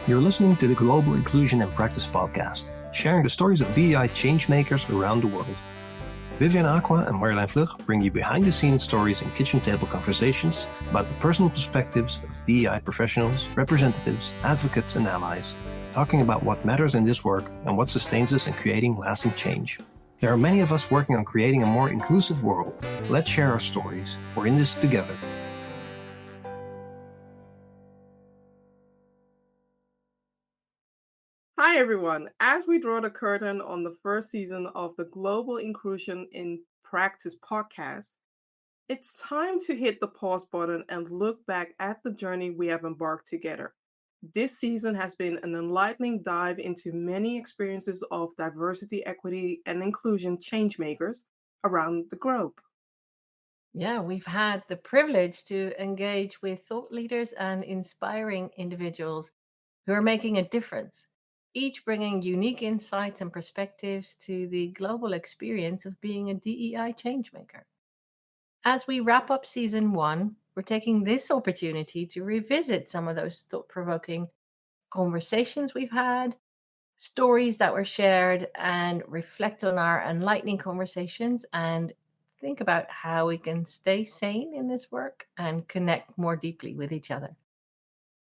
You're listening to the Global Inclusion and Practice podcast, sharing the stories of DEI changemakers around the world. Vivian Acquah and Marjolijn Vlug bring you behind-the-scenes stories and kitchen table conversations about the personal perspectives of DEI professionals, representatives, advocates, and allies, talking about what matters in this work and what sustains us in creating lasting change. There are many of us working on creating a more inclusive world. Let's share our stories. We're in this together. Hi, everyone. As we draw the curtain on the first season of the Global Inclusion in Practice podcast, it's time to hit the pause button and look back at the journey we have embarked together. This season has been an enlightening dive into many experiences of diversity, equity, and inclusion changemakers around the globe. Yeah, we've had the privilege to engage with thought leaders and inspiring individuals who are making a difference, each bringing unique insights and perspectives to the global experience of being a DEI changemaker. As we wrap up season one, we're taking this opportunity to revisit some of those thought provoking conversations we've had, stories that were shared, and reflect on our enlightening conversations and think about how we can stay sane in this work and connect more deeply with each other.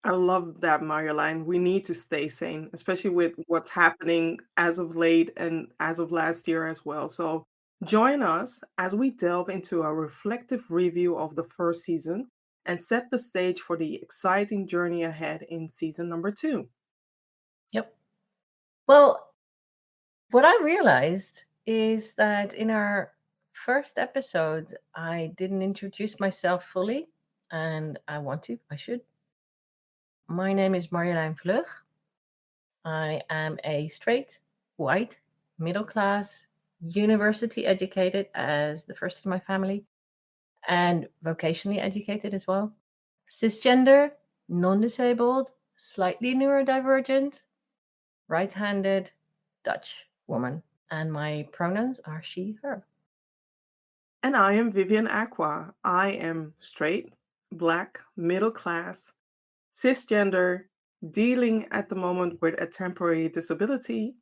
I love that, Marjolijn. We need to stay sane, especially with what's happening as of late and as of last year as well. So join us as we delve into a reflective review of the first season and set the stage for the exciting journey ahead in season number 2. Yep. Well, what I realized is that in our first episode, I didn't introduce myself fully, and I should. My name is Marjolijn Vlug. I am a straight, white, middle class, university educated as the first in my family, and vocationally educated as well. Cisgender, non disabled, slightly neurodivergent, right handed, Dutch woman. And my pronouns are she, her. And I am Vivian Acquah. I am straight, black, middle class, cisgender, dealing at the moment with a temporary disability,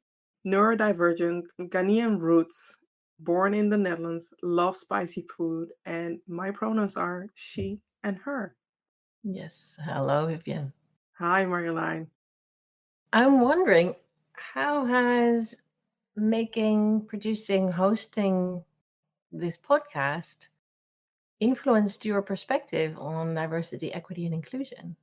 neurodivergent, Ghanaian roots, born in the Netherlands, love spicy food, and my pronouns are she and her. Yes. Hello, Vivian. Hi, Marjolijn. I'm wondering, how has producing, hosting this podcast influenced your perspective on diversity, equity, and inclusion?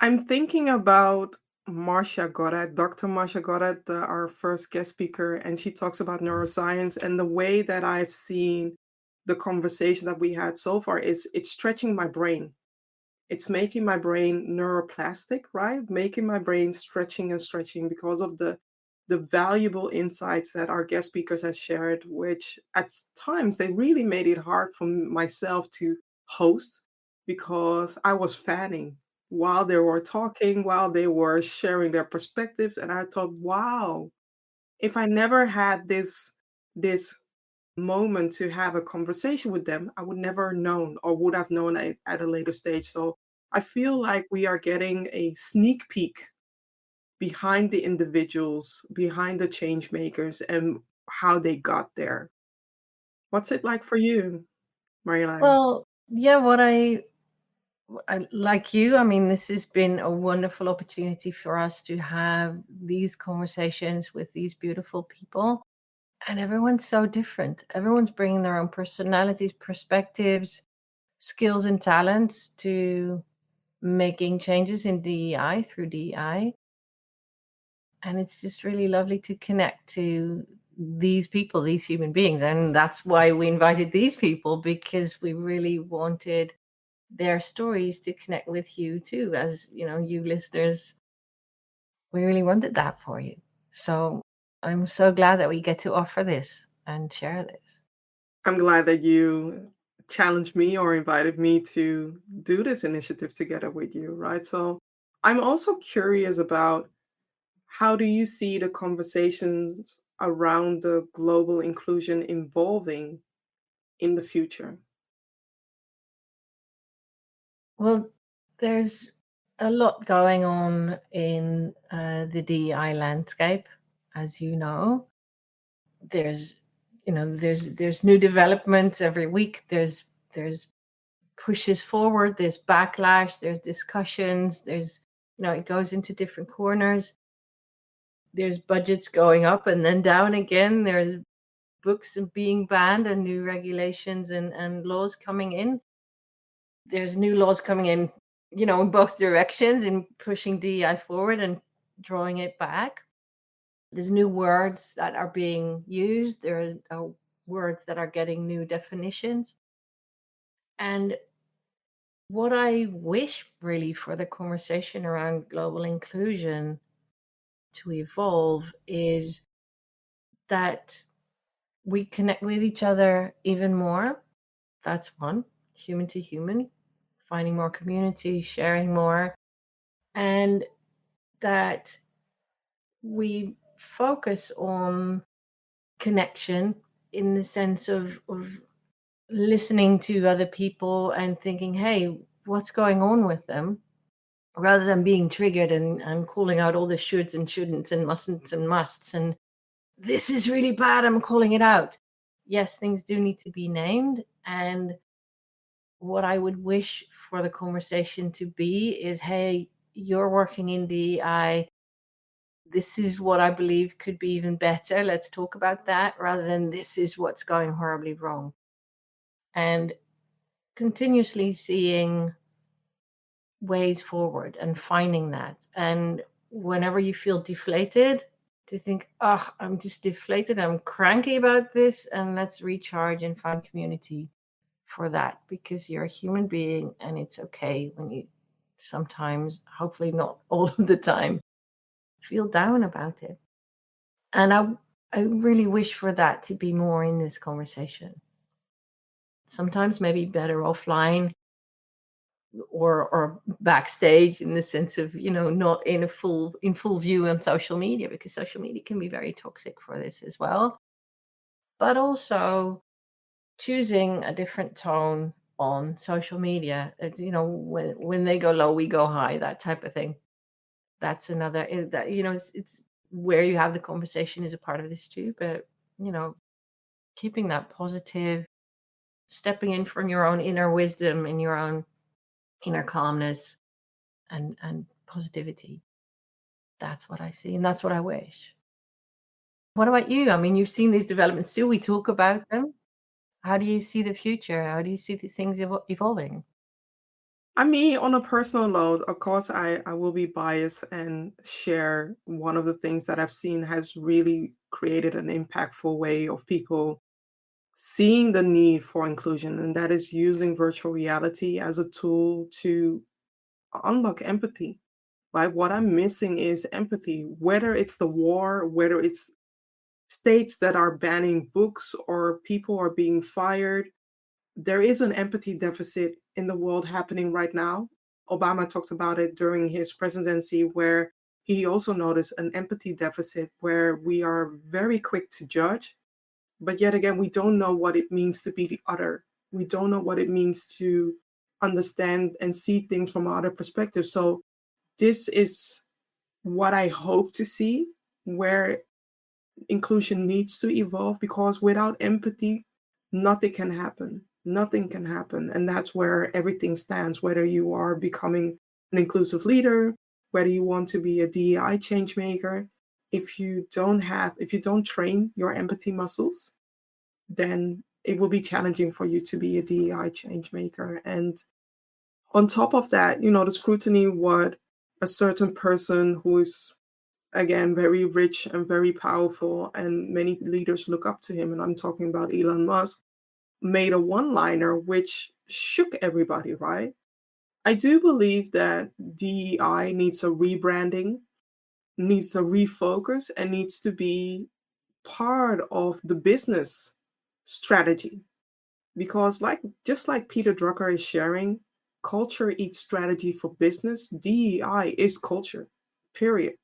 I'm thinking about Marcia Goddard, Dr. Marcia Goddard, our first guest speaker, and she talks about neuroscience. And the way that I've seen the conversation that we had so far is it's stretching my brain. It's making my brain neuroplastic, right? Making my brain stretching and stretching because of the valuable insights that our guest speakers have shared, which at times they really made it hard for myself to host because I was fanning while they were talking, while they were sharing their perspectives. And I thought, wow, if I never had this moment to have a conversation with them, I would never known or would have known at a later stage. So I feel like we are getting a sneak peek behind the individuals, behind the change makers and how they got there. What's it like for you, Marjolijn? Well, yeah, like you, I mean, this has been a wonderful opportunity for us to have these conversations with these beautiful people. And everyone's so different. Everyone's bringing their own personalities, perspectives, skills, and talents to making changes in DEI through DEI. And it's just really lovely to connect to these people, these human beings. And that's why we invited these people, because we really wanted their stories to connect with you too, as you listeners. We really wanted that for you. So I'm so glad that we get to offer this and share this. I'm glad that you challenged me or invited me to do this initiative together with you, right? So I'm also curious about how do you see the conversations around the global inclusion evolving in the future? Well, there's a lot going on in the DEI landscape, as you know. There's, there's new developments every week. There's pushes forward. There's backlash. There's discussions. There's, it goes into different corners. There's budgets going up and then down again. There's books being banned and new regulations and laws coming in. There's new laws coming in, in both directions, in pushing DEI forward and drawing it back. There's new words that are being used. There are words that are getting new definitions. And what I wish really for the conversation around global inclusion to evolve is that we connect with each other even more. That's one, human to human, finding more community, sharing more, and that we focus on connection in the sense of listening to other people and thinking, hey, what's going on with them? Rather than being triggered and calling out all the shoulds and shouldn'ts and mustn'ts and musts and this is really bad, I'm calling it out. Yes, things do need to be named. And what I would wish for the conversation to be is, hey, you're working in DEI. This is what I believe could be even better. Let's talk about that, rather than this is what's going horribly wrong. And continuously seeing ways forward and finding that. And whenever you feel deflated, to think, oh, I'm just deflated, I'm cranky about this, and let's recharge and find community for that, because you're a human being and it's okay when you sometimes, hopefully not all of the time, feel down about it. And I really wish for that to be more in this conversation. Sometimes maybe better offline or backstage, in the sense of, not in full view on social media, because social media can be very toxic for this as well. But also choosing a different tone on social media. When they go low, we go high, that type of thing. That's another, that, it's where you have the conversation is a part of this too. But, keeping that positive, stepping in from your own inner wisdom and your own inner calmness and positivity. That's what I see, and that's what I wish. What about you? I mean, you've seen these developments too. We talk about them. How do you see the future? How do you see these things evolving? I mean, on a personal note, of course, I will be biased and share one of the things that I've seen has really created an impactful way of people seeing the need for inclusion, and that is using virtual reality as a tool to unlock empathy. Right? What I'm missing is empathy, whether it's the war, whether it's states that are banning books or people are being fired. There is an empathy deficit in the world happening right now. Obama talked about it during his presidency, where he also noticed an empathy deficit where we are very quick to judge, but yet again, we don't know what it means to be the other. We don't know what it means to understand and see things from other perspectives. So this is what I hope to see, where inclusion needs to evolve, because without empathy, nothing can happen. Nothing can happen. And that's where everything stands, whether you are becoming an inclusive leader, whether you want to be a DEI change maker. If you don't train your empathy muscles, then it will be challenging for you to be a DEI change maker. And on top of that, the scrutiny, what a certain person who is, again, very rich and very powerful, and many leaders look up to him, and I'm talking about Elon Musk, made a one-liner which shook everybody, right? I do believe that DEI needs a rebranding, needs a refocus, and needs to be part of the business strategy. Because just like Peter Drucker is sharing, culture eats strategy for business. DEI is culture, period.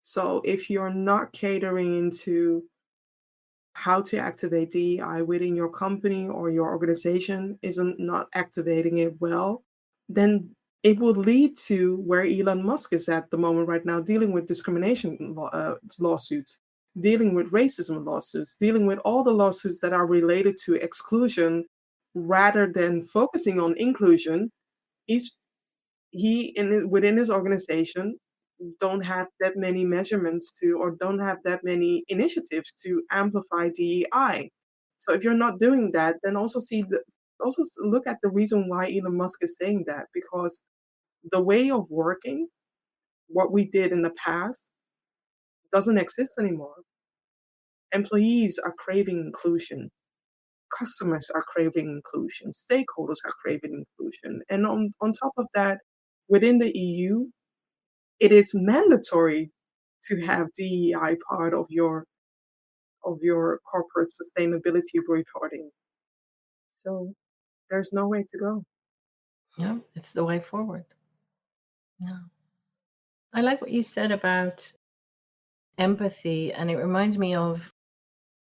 So if you're not catering into how to activate DEI within your company, or your organization isn't not activating it well, then it will lead to where Elon Musk is at the moment right now, dealing with discrimination lawsuits, dealing with racism lawsuits, dealing with all the lawsuits that are related to exclusion rather than focusing on inclusion. He's within his organization don't have that many measurements to, or don't have that many initiatives to amplify DEI. So if you're not doing that, then look at the reason why Elon Musk is saying that, because the way of working, what we did in the past, doesn't exist anymore. Employees are craving inclusion. Customers are craving inclusion. Stakeholders are craving inclusion. And on top of that, within the EU, it is mandatory to have DEI part of your corporate sustainability reporting. So there's no way to go. Yeah, it's the way forward. Yeah. I like what you said about empathy, and it reminds me of,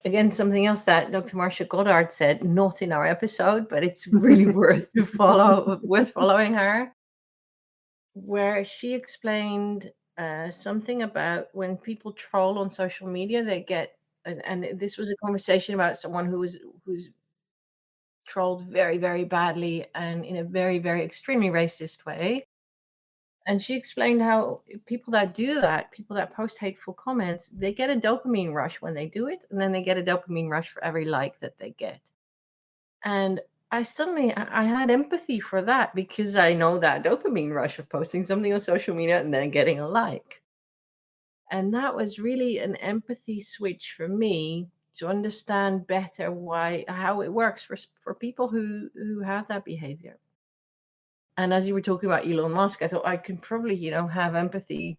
again, something else that Dr. Marcia Goddard said, not in our episode, but it's really worth following her, where she explained something about when people troll on social media, they get, and this was a conversation about someone who's trolled very, very badly and in a very, very extremely racist way. And she explained how people that do that, people that post hateful comments, they get a dopamine rush when they do it, and then they get a dopamine rush for every like that they get. And I had empathy for that, because I know that dopamine rush of posting something on social media and then getting a like. And that was really an empathy switch for me to understand better how it works for people who have that behavior. And as you were talking about Elon Musk, I thought I can probably, have empathy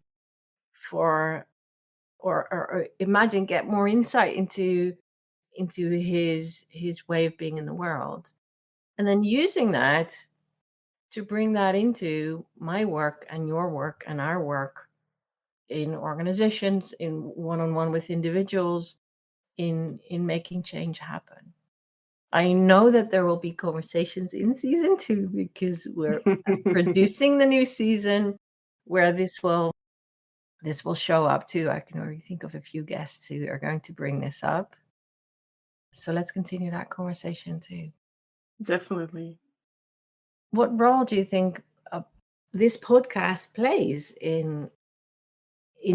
for, or imagine, get more insight into his way of being in the world, and then using that to bring that into my work and your work and our work in organizations, in one-on-one with individuals, in making change happen. I know that there will be conversations in season 2, because we're producing the new season where this will show up too. I can already think of a few guests who are going to bring this up. So let's continue that conversation too. Definitely. What role do you think this podcast plays in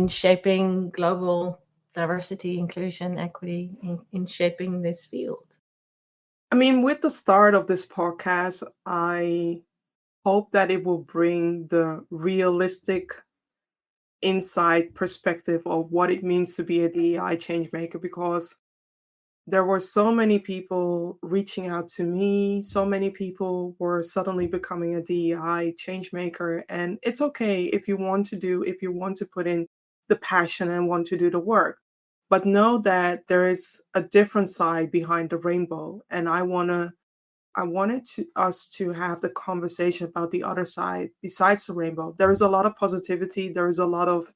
shaping global diversity, inclusion, equity, in shaping this field? I mean, with the start of this podcast, I hope that it will bring the realistic insight perspective of what it means to be a DEI change maker, because there were so many people reaching out to me. So many people were suddenly becoming a DEI change maker. And it's okay if you want to put in the passion and want to do the work. But know that there is a different side behind the rainbow. And I wanted us to have the conversation about the other side besides the rainbow. There is a lot of positivity. There is a lot of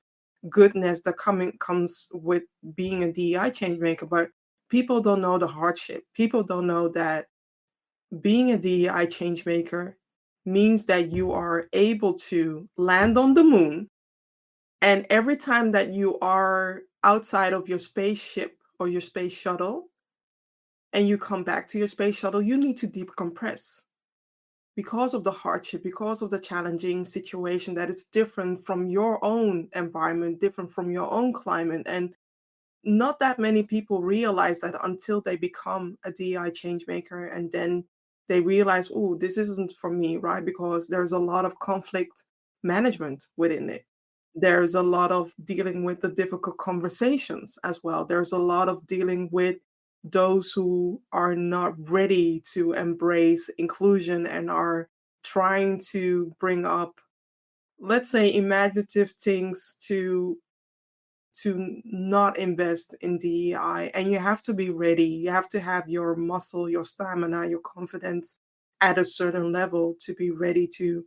goodness that comes with being a DEI change maker, but people don't know the hardship. People don't know that being a DEI change maker means that you are able to land on the moon, and every time that you are outside of your spaceship or your space shuttle and you come back to your space shuttle, you need to decompress because of the hardship, because of the challenging situation that is different from your own environment, different from your own climate. And not that many people realize that until they become a DEI change maker, and then they realize, oh, this isn't for me, right? Because there's a lot of conflict management within it. There's a lot of dealing with the difficult conversations as well. There's a lot of dealing with those who are not ready to embrace inclusion and are trying to bring up, let's say, imaginative things to not invest in DEI. And you have to be ready. You have to have your muscle, your stamina, your confidence at a certain level to be ready to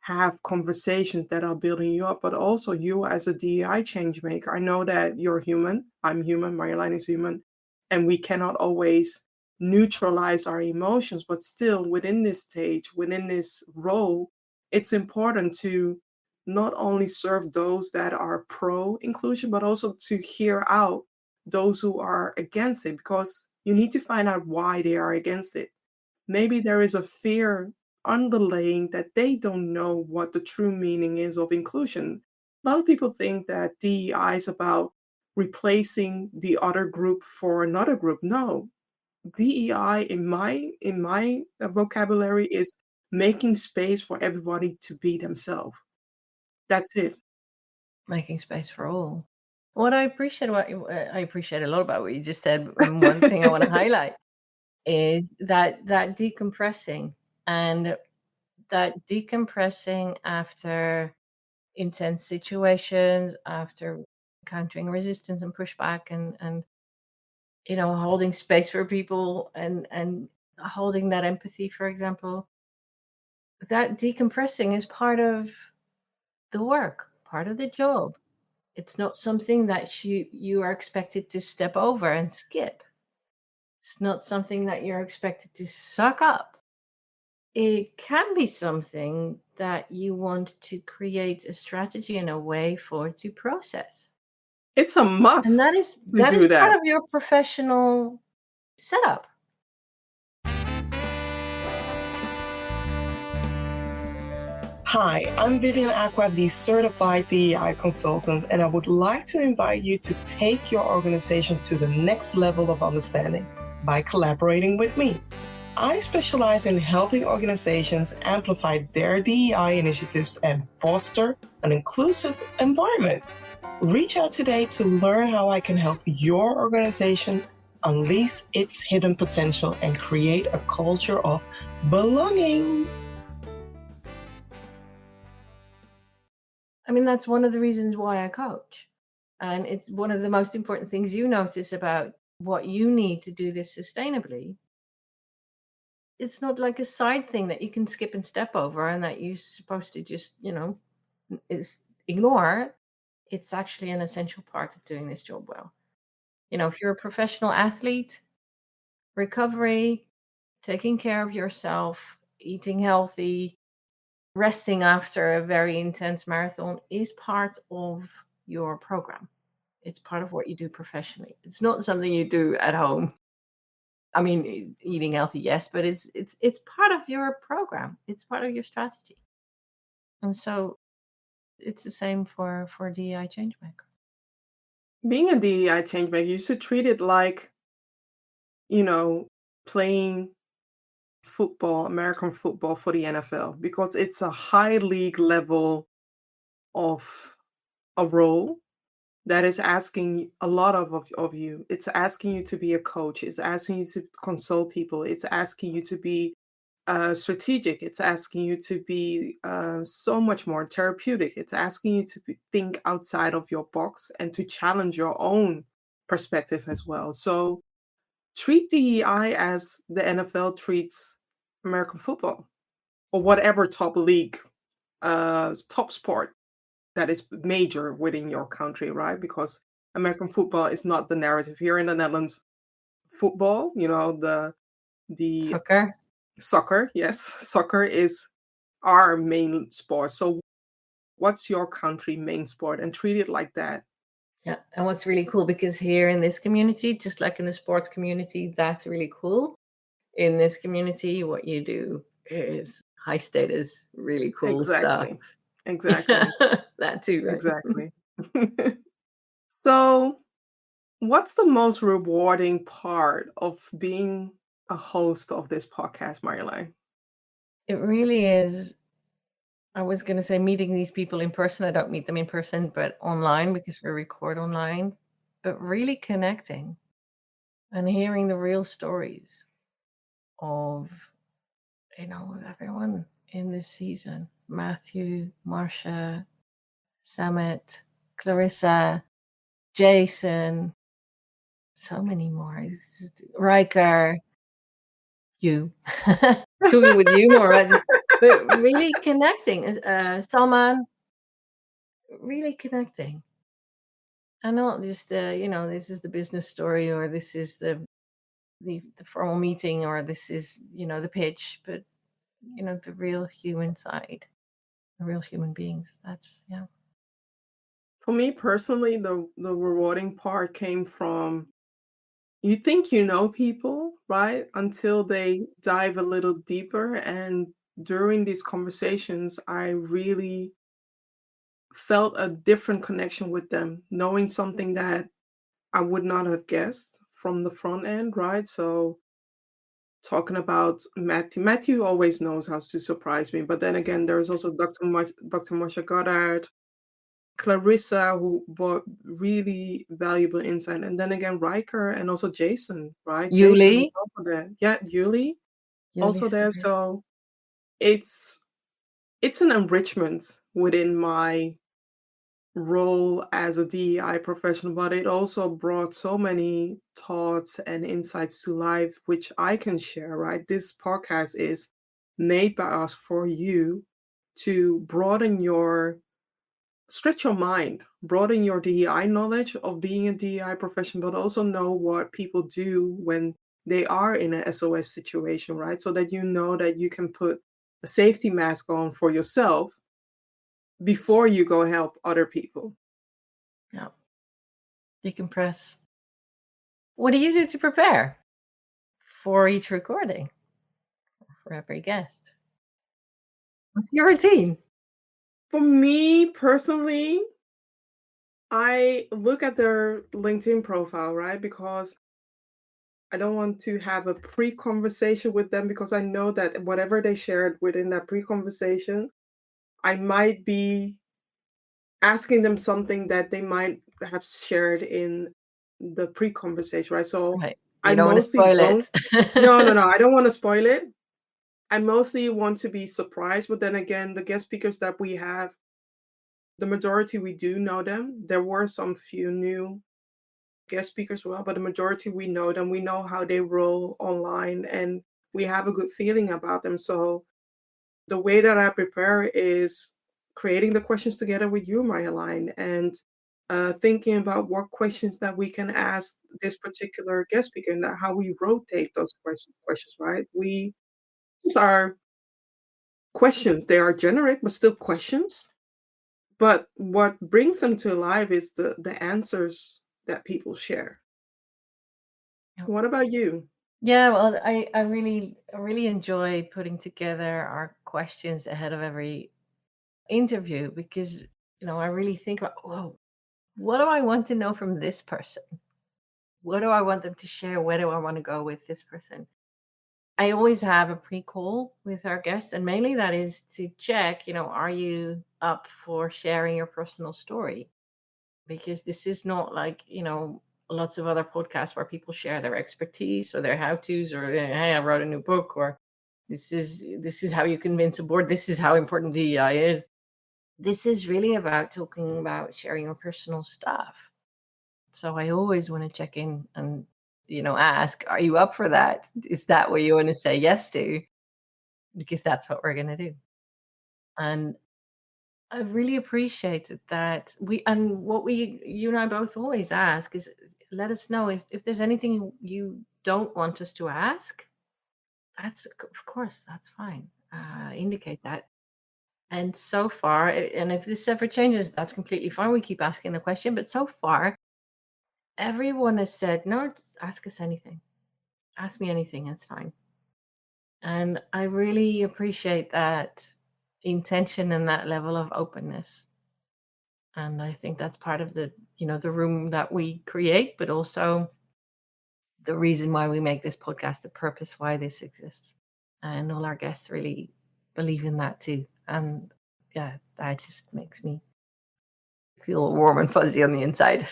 have conversations that are building you up, but also you as a DEI change maker. I know that you're human. I'm human. Marjolijn is human. And we cannot always neutralize our emotions, but still within this stage, within this role, it's important to not only serve those that are pro inclusion, but also to hear out those who are against it, because you need to find out why they are against it. Maybe there is a fear underlaying that they don't know what the true meaning is of inclusion. A lot of people think that DEI is about replacing the other group for another group. No, DEI in my vocabulary is making space for everybody to be themselves. That's it. Making space for all. What I appreciate about I appreciate a lot about what you just said, and one thing I want to highlight is that decompressing, and that decompressing after intense situations, after encountering resistance and pushback, and holding space for people, and holding that empathy, for example. That decompressing is part of the work, part of the job. It's not something that you are expected to step over and skip. It's not something that you're expected to suck up. It can be something that you want to create a strategy and a way for to process. It's a And that must is to that is do part that. of your professional setup. Hi, I'm Vivian Acquah, the certified DEI consultant, and I would like to invite you to take your organization to the next level of understanding by collaborating with me. I specialize in helping organizations amplify their DEI initiatives and foster an inclusive environment. Reach out today to learn how I can help your organization unleash its hidden potential and create a culture of belonging. I mean, that's one of the reasons why I coach. And it's one of the most important things you notice about what you need to do this sustainably. It's not like a side thing that you can skip and step over and that you're supposed to just, is ignore. It's actually an essential part of doing this job well. If you're a professional athlete, recovery, taking care of yourself, eating healthy, resting after a very intense marathon is part of your program. It's part of what you do professionally. It's not something you do at home. I mean, eating healthy, yes, but it's part of your program. It's part of your strategy. And so it's the same for DEI Changemaker. Being a DEI changemaker, you should treat it like, you know, playing football, American football for the NFL, because it's a high league level of a role that is asking a lot of you. It's asking you to be a coach. It's asking you to consult people. It's asking you to be strategic. It's asking you to be so much more therapeutic. It's asking you to think outside of your box and to challenge your own perspective as well. So treat DEI as the NFL treats American football or whatever top league, top sport that is major within your country, right? Because American football is not the narrative here in the Netherlands. Football, the Soccer. soccer, yes, soccer is our main sport. So what's your country main sport, and treat it like that. Yeah. And what's really cool, because here in this community, just like in the sports community, that's really cool. In this community, what you do is high status, really cool stuff. Exactly. Exactly. That too, right? Exactly. So what's the most rewarding part of being a host of this podcast, Marjolijn? It really is. I was going to say meeting these people in person. I don't meet them in person, but online, because we record online. But really connecting and hearing the real stories of, everyone in this season. Matthew, Marsha, Samet, Clarissa, Jason, so many more. Riker, you. Talking with you more, right? But really connecting. Salman, really connecting. And not just, this is the business story, or this is the formal meeting, or this is, the pitch, but, the real human side. real human beings. That's yeah. For me personally, the rewarding part came from you think you know people, right? Until they dive a little deeper. And during these conversations, I really felt a different connection with them, knowing something that I would not have guessed from the front end, right? So talking about Matthew. Matthew always knows how to surprise me. But then again, there's also Dr. Marsha Goddard, Clarissa, who brought really valuable insight. And then again, Riker and also Jason, right? Jason was Yuli, also there. Yeah, Yuli also Yuli's there. story. So it's it's an enrichment within my role as a DEI professional, but it also brought so many thoughts and insights to life, which I can share, right? This podcast is made by us for you to broaden your stretch your mind, broaden your DEI knowledge of being a DEI professional, but also know what people do when they are in an SOS situation, right? So that you know that you can put a safety mask on for yourself before you go help other people. Yeah. Decompress. What do you do to prepare for each recording? For every guest? What's your routine? For me personally, I look at their LinkedIn profile, right? Because I don't want to have a pre-conversation with them because I know that whatever they shared within that pre-conversation, I might be asking them something that they might have shared in the pre-conversation, right? So Right. I You don't want to mostly spoil don't. it. No, I don't want to spoil it. I mostly want to be surprised, but then again, the guest speakers that we have, the majority we do know them. There were some few new guest speakers as well, but the majority we know them. We know how they roll online and we have a good feeling about them. So the way that I prepare is creating the questions together with you, Marjolijn, and thinking about what questions that we can ask this particular guest speaker and how we rotate those questions, right? These are questions. They are generic, but still questions. But what brings them to life is the answers that people share. Yep. What about you? Yeah, well, I really enjoy putting together our questions ahead of every interview because I really think about, whoa, what do I want to know from this person? What do I want them to share? Where do I want to go with this person? I always have a pre-call with our guests, and mainly that is to check, are you up for sharing your personal story? Because this is not like, lots of other podcasts where people share their expertise or their how-tos or hey, I wrote a new book, or this is how you convince a board, this is how important DEI is. This is really about talking about sharing your personal stuff. So I always want to check in and ask, are you up for that? Is that what you want to say yes to? Because that's what we're going to do. And I really appreciated that what you and I both always ask is, let us know if there's anything you don't want us to ask. That's, of course, that's fine. Indicate that. And so far, and if this ever changes, that's completely fine. We keep asking the question, but so far, everyone has said, no, just ask us anything. Ask me anything. It's fine. And I really appreciate that intention and that level of openness. And I think that's part of the room that we create, but also the reason why we make this podcast, the purpose why this exists. And all our guests really believe in that too. And yeah, that just makes me feel warm and fuzzy on the inside.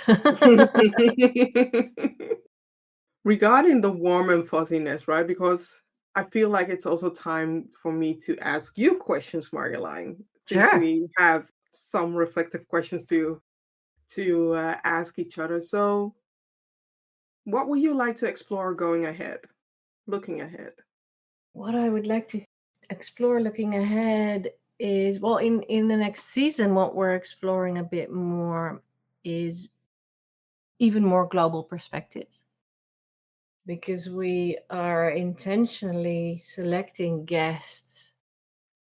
Regarding the warm and fuzziness, right? Because I feel like it's also time for me to ask you questions, Marjolijn, since Sure. we have some reflective questions to ask each other. So, what would you like to explore going ahead, looking ahead? What I would like to explore looking ahead is, well, in the next season, what we're exploring a bit more is even more global perspectives, because we are intentionally selecting guests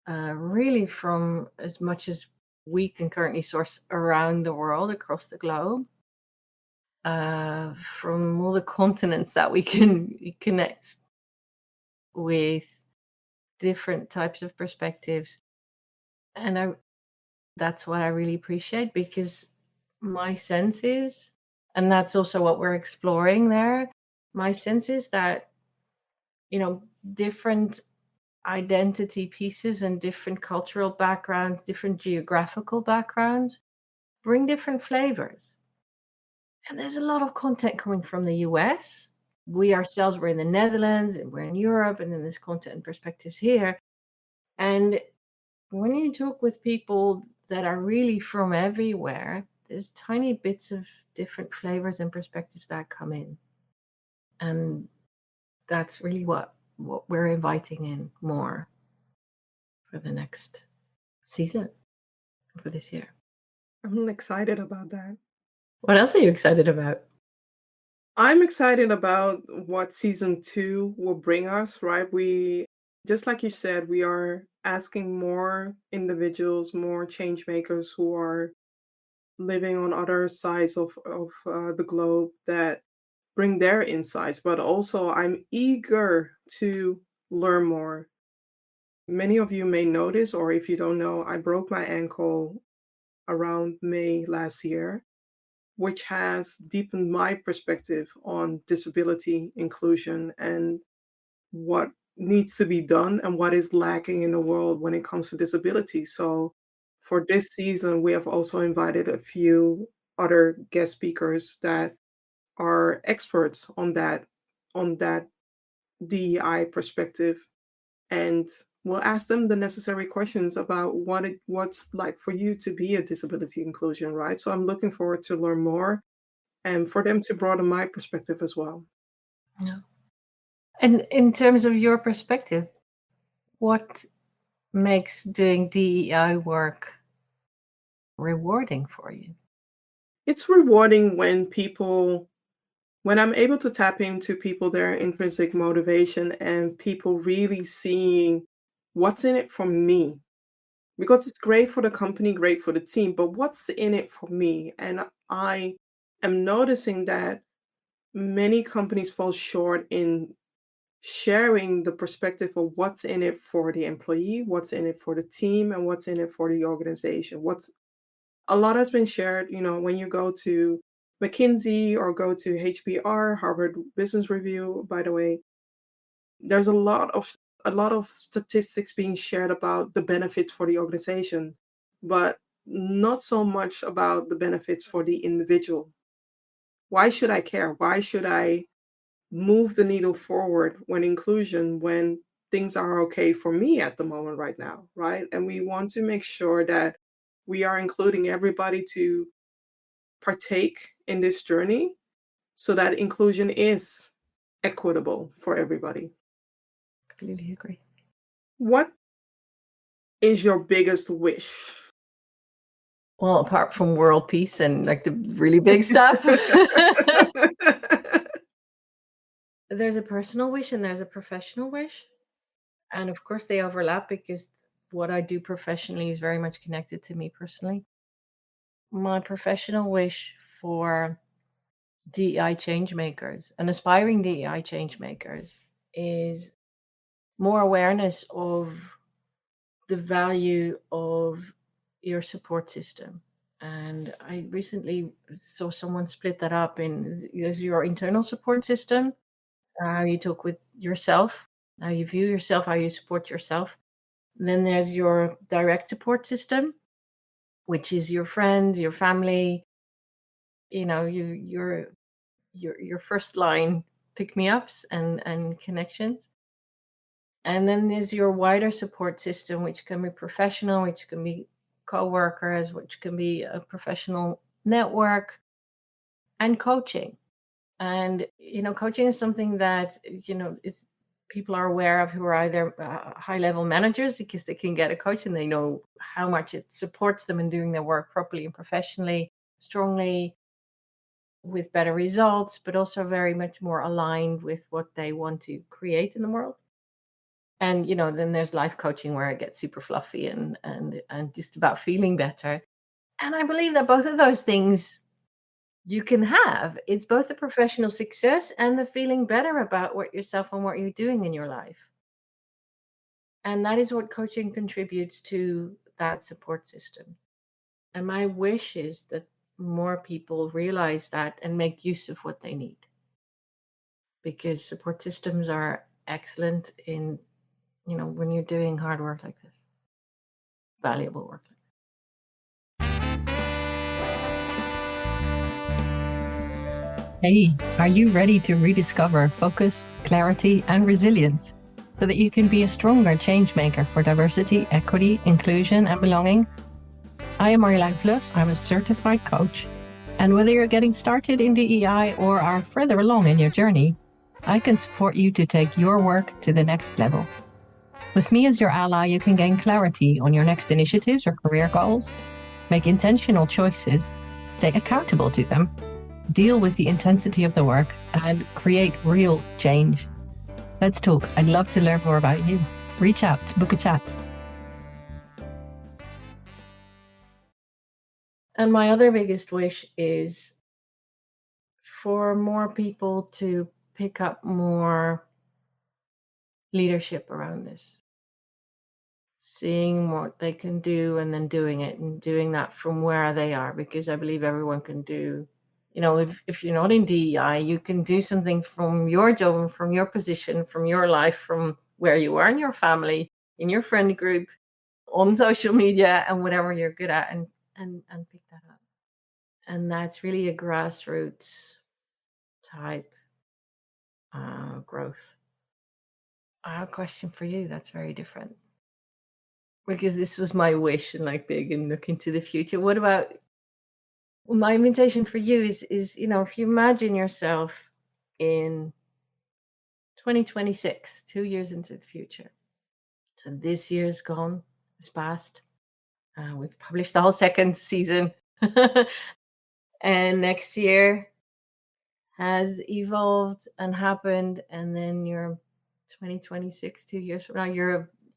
really from as much as we can currently source around the world, across the globe, from all the continents that we can connect with different types of perspectives. And that's what I really appreciate, because my sense is, and that's also what we're exploring there, my sense is that, different identity pieces and different cultural backgrounds, different geographical backgrounds bring different flavors. And there's a lot of content coming from the US. We ourselves, we're in the Netherlands and we're in Europe, and then there's content and perspectives here. And when you talk with people that are really from everywhere, there's tiny bits of different flavors and perspectives that come in. And that's really what we're inviting in more for the next season, for this year. I'm excited about that. What else are you excited about? I'm excited about what season 2 will bring us, right? Just like you said, we are asking more individuals, more change makers who are living on other sides of the globe that bring their insights. But also, I'm eager to learn more. Many of you may notice, or if you don't know, I broke my ankle around May last year, which has deepened my perspective on disability inclusion and what needs to be done and what is lacking in the world when it comes to disability. So, for this season, we have also invited a few other guest speakers that are experts on that DEI perspective, and we'll ask them the necessary questions about what's like for you to be a disability inclusion, right? So I'm looking forward to learn more and for them to broaden my perspective as well. Yeah. And in terms of your perspective, what makes doing DEI work rewarding for you? It's rewarding when I'm able to tap into people, their intrinsic motivation, and people really seeing what's in it for me. Because it's great for the company, great for the team, but what's in it for me? And I am noticing that many companies fall short in sharing the perspective of what's in it for the employee, what's in it for the team, and what's in it for the organization. What's A lot has been shared, when you go to McKinsey or go to HBR, Harvard Business Review, by the way, there's a lot of statistics being shared about the benefits for the organization, but not so much about the benefits for the individual. Why should I care? Why should I move the needle forward when things are okay for me at the moment right now, right? And we want to make sure that we are including everybody to partake in this journey so that inclusion is equitable for everybody. Completely agree. What is your biggest wish? Well, apart from world peace and like the really big stuff, there's a personal wish and there's a professional wish. And of course, they overlap because what I do professionally is very much connected to me personally. My professional wish for DEI changemakers and aspiring DEI changemakers is more awareness of the value of your support system. And I recently saw someone split that up in there's your internal support system, how you talk with yourself, how you view yourself, how you support yourself. Then there's your direct support system, which is your friends, your family, your first line pick me ups and connections. And then there's your wider support system, which can be professional, which can be co-workers, which can be a professional network, and coaching. And coaching is something that is people are aware of, who are either high level managers because they can get a coach and they know how much it supports them in doing their work properly and professionally, strongly, with better results, but also very much more aligned with what they want to create in the world. And then there's life coaching where it gets super fluffy and just about feeling better. And I believe that both of those things you can have. It's both the professional success and the feeling better about yourself and what you're doing in your life. And that is what coaching contributes to that support system. And my wish is that more people realize that and make use of what they need. Because support systems are excellent in, when you're doing hard work like this, valuable work. Hey, are you ready to rediscover focus, clarity, and resilience so that you can be a stronger change maker for diversity, equity, inclusion, and belonging? I am Marjolijn Vlug. I'm a certified coach. And whether you're getting started in DEI or are further along in your journey, I can support you to take your work to the next level. With me as your ally, you can gain clarity on your next initiatives or career goals, make intentional choices, stay accountable to them, deal with the intensity of the work, and create real change. Let's talk. I'd love to learn more about you. Reach out, book a chat. And my other biggest wish is for more people to pick up more leadership around this. Seeing what they can do and then doing it and doing that from where they are, because I believe everyone can do. If you're not in DEI, you can do something from your job and from your position, from your life, from where you are in your family, in your friend group, on social media, and whatever you're good at, and pick that up. And that's really a grassroots type growth. I have a question for you that's very different, because this was my wish and big and look into the future. What about my invitation for you is if you imagine yourself in 2026, 2 years into the future. So this year's gone, it's passed. We've published the whole second season. And next year has evolved and happened. And then your 2026, 2 years from now,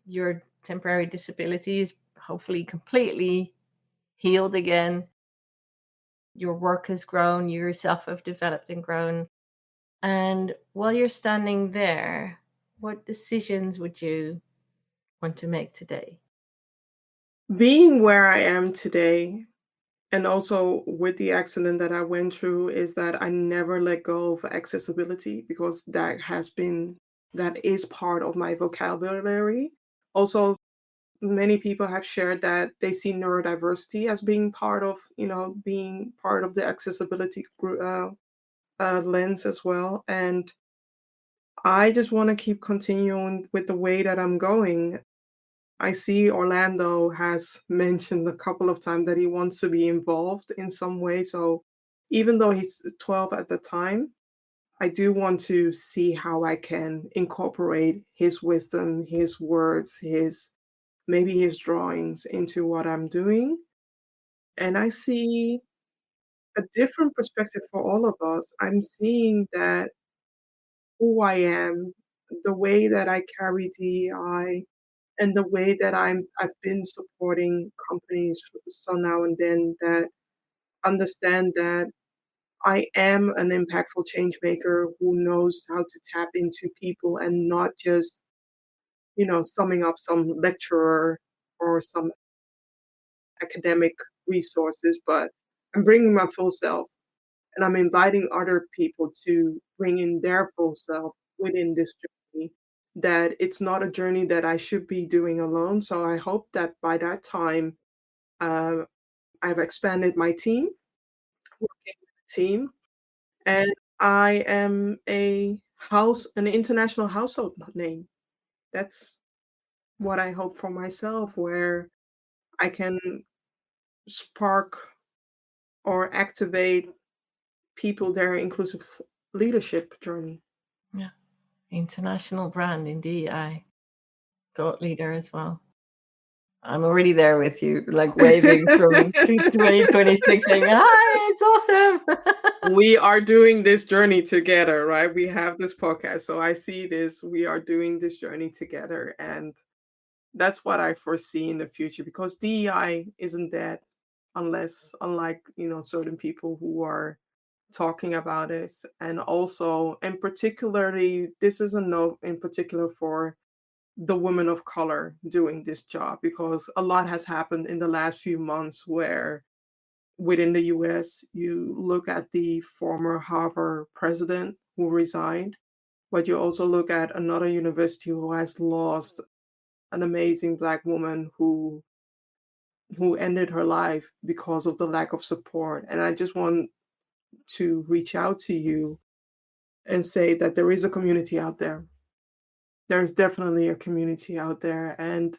your temporary disability is hopefully completely healed again. Your work has grown, you yourself have developed and grown. And while you're standing there, what decisions would you want to make today? Being where I am today, and also with the accident that I went through, is that I never let go of accessibility, because that is part of my vocabulary. Also, many people have shared that they see neurodiversity as being part of, the accessibility lens as well. And I just want to keep continuing with the way that I'm going. I see Orlando has mentioned a couple of times that he wants to be involved in some way. So even though he's 12 at the time, I do want to see how I can incorporate his wisdom, his words, maybe his drawings into what I'm doing. And I see a different perspective for all of us. I'm seeing that who I am, the way that I carry DEI, and the way that I've been supporting companies so now and then, that understand that I am an impactful change maker who knows how to tap into people, and not just, summing up some lecturer or some academic resources, but I'm bringing my full self, and I'm inviting other people to bring in their full self within this journey. That it's not a journey that I should be doing alone. So I hope that by that time, uh, I've expanded my team, working with a team, and I am an international household name. That's what I hope for myself, where I can spark or activate people their inclusive leadership journey. Yeah. International brand in DEI. Thought leader as well. I'm already there with you, waving from 2026 saying, hi, It's awesome. We are doing this journey together, right? We have this podcast. So I see this, we are doing this journey together. And that's what I foresee in the future because DEI isn't dead unlike, certain people who are talking about this. And also, and particularly, this is a note in particular for the women of color doing this job because a lot has happened in the last few months where within the US, you look at the former Harvard president who resigned, but you also look at another university who has lost an amazing Black woman who ended her life because of the lack of support. And I just want to reach out to you and say that there is a community out there. There's definitely a community out there. And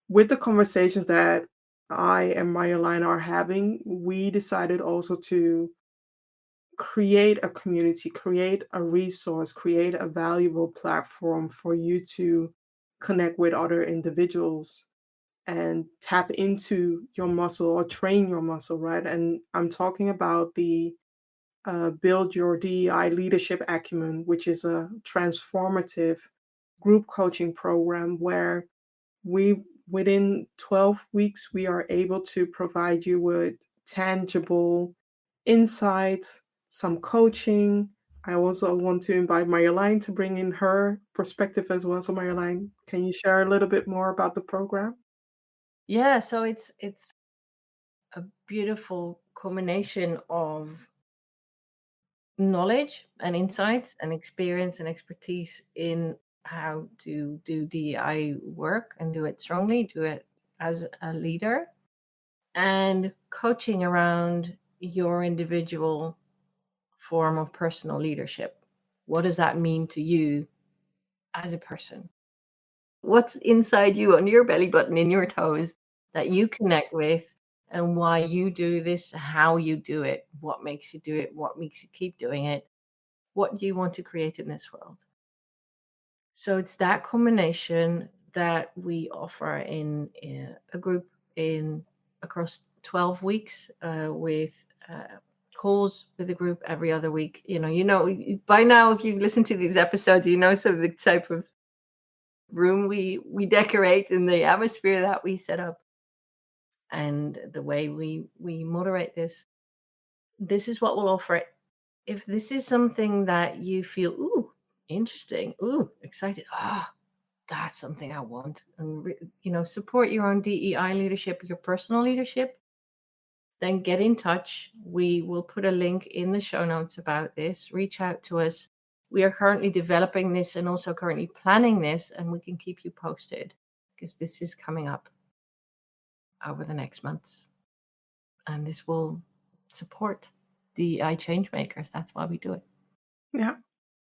with the conversations that I and Marjolijn are having, we decided also to create a community, create a resource, create a valuable platform for you to connect with other individuals and tap into your muscle or train your muscle, right? And I'm talking about the Build Your DEI Leadership Acumen, which is a transformative group coaching program where within 12 weeks, we are able to provide you with tangible insights, some coaching. I also want to invite Marjolijn to bring in her perspective as well. So Marjolijn, can you share a little bit more about the program? Yeah, so it's a beautiful combination of knowledge and insights and experience and expertise in how to do DEI work and do it strongly, do it as a leader, and coaching around your individual form of personal leadership. What does that mean to you as a person? What's inside you on your belly button, in your toes, that you connect with, and why you do this, how you do it, what makes you do it, what makes you keep doing it, what do you want to create in this world? So it's that combination that we offer in a group in across 12 weeks with calls with the group every other week. By now, if you've listened to these episodes, you know sort of the type of room we decorate and the atmosphere that we set up and the way we moderate this. This is what we'll offer. If this is something that you feel, ooh, interesting, ooh, excited, that's something I want, and support your own DEI leadership, your personal leadership, then get in touch. We will put a link in the show notes about this. Reach out to us. We are currently developing this and also currently planning this, and we can keep you posted because this is coming up over the next months. And this will support DEI changemakers. That's why we do it. Yeah.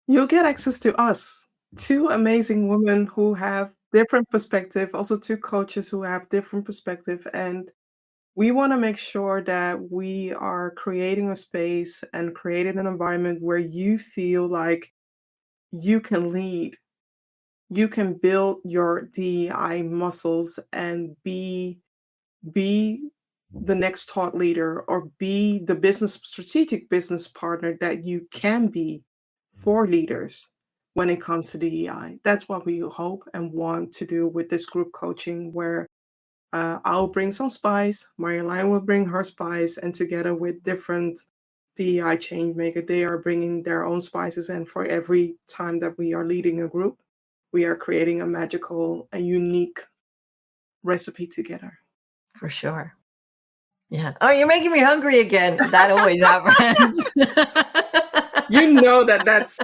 You'll get access to us, two amazing women who have different perspective, also two coaches who have different perspective. And we want to make sure that we are creating a space and creating an environment where you feel like you can lead, you can build your DEI muscles and be the next thought leader or be the strategic business partner that you can be for leaders when it comes to DEI. That's what we hope and want to do with this group coaching where I'll bring some spice, Marjolijn will bring her spice, and together with different DEI changemaker, they are bringing their own spices. And for every time that we are leading a group, we are creating a magical and unique recipe together. For sure. Yeah. Oh, you're making me hungry again. That always happens. You know that's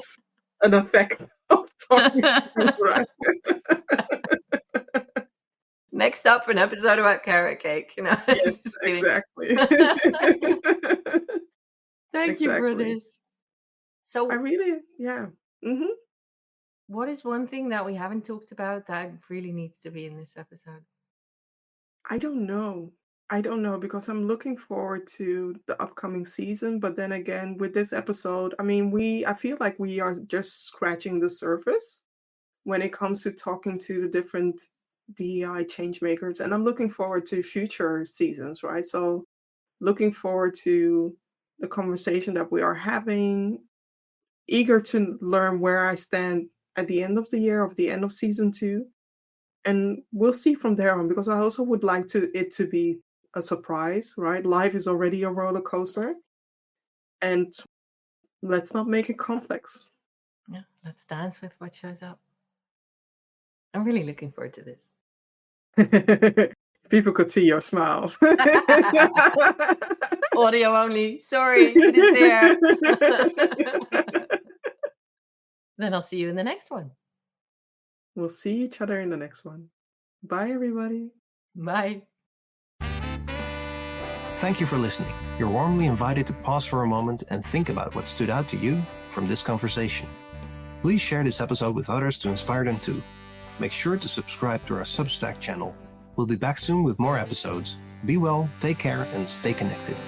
an effect of talking to you, right? Next up, an episode about carrot cake. Yes, Just kidding. exactly. Thank you for Exactly. this. So, yeah. Mm-hmm. what is one thing that we haven't talked about that really needs to be in this episode? I don't know because I'm looking forward to the upcoming season. But then again, with this episode, I feel like we are just scratching the surface when it comes to talking to the different DEI changemakers. And I'm looking forward to future seasons, right? So looking forward to the conversation that we are having, eager to learn where I stand at the end of the year, of the end of season 2. And we'll see from there on, because I also would like it to be a surprise, right? Life is already a roller coaster, and let's not make it complex. Yeah, let's dance with what shows up. I'm really looking forward to this. People could see your smile. Audio only. Sorry, but it's here. Then I'll see you in the next one. We'll see each other in the next one. Bye, everybody. Bye. Thank you for listening. You're warmly invited to pause for a moment and think about what stood out to you from this conversation. Please share this episode with others to inspire them too. Make sure to subscribe to our Substack channel. We'll be back soon with more episodes. Be well, take care, and stay connected.